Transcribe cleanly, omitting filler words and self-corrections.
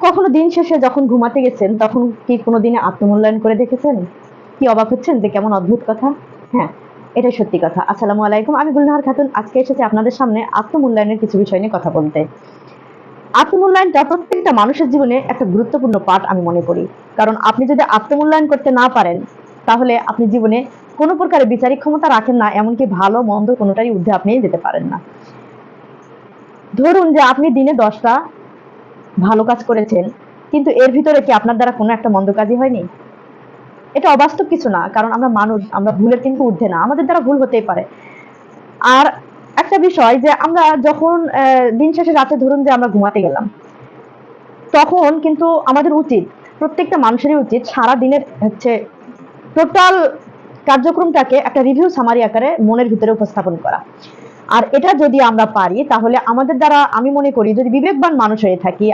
কখনো দিন শেষে যখন ঘুমাতে গেছেন তখন কি কোনোদিনে আত্মমূল্যায়ন করে দেখেছেন? কি অবাক হচ্ছেন যে কেমন অদ্ভুত কথা? হ্যাঁ, এটাই সত্যি কথা। আসসালামু আলাইকুম, আমি গুলনাহার খাতুন। আজকে এসেছি আপনাদের সামনে আত্মমূল্যায়নের কিছু বিষয় নিয়ে কথা বলতে। আত্মমূল্যায়নটা প্রত্যেকটা মানুষের জীবনে একটা গুরুত্বপূর্ণ পার্ট আমি মনে করি। কারণ আপনি যদি আত্মমূল্যায়ন করতে না পারেন, তাহলে আপনি জীবনে কোনো প্রকারের বিচারিক ক্ষমতা রাখেন না, এমনকি ভালো মন্দ কোনোটারই ঊর্ধ্বে আপনি যেতে পারেন না। ধরুন যে আপনি দিনে 10টা ভালো কাজ করেছেন, কিন্তু এর ভিতরে কি আপনার দ্বারা কোনো একটা মন্দ কাজই হয়নি? এটা অবাস্তব কিছু না, কারণ আমরা মানুষ, আমরা ভুলের কিন্তু ঊর্ধ্বে না, আমাদের দ্বারা ভুল হতেই পারে। আর একটা বিষয় যে আমরা যখন দিন শেষে রাতে ধরুন যে আমরা ঘুমাতে গেলাম, তখন কিন্তু আমাদের উচিত, প্রত্যেকটা মানুষেরই উচিত সারা দিনের টোটাল কার্যক্রমটাকে একটা রিভিউ সামারি আকারে মনের ভিতরে উপস্থাপন করা। আর এটা যদি আমরা পারি, তাহলে আমাদের দ্বারা আমি মনে করি, যদি বিবেকবান মানুষ হয়ে থাকি,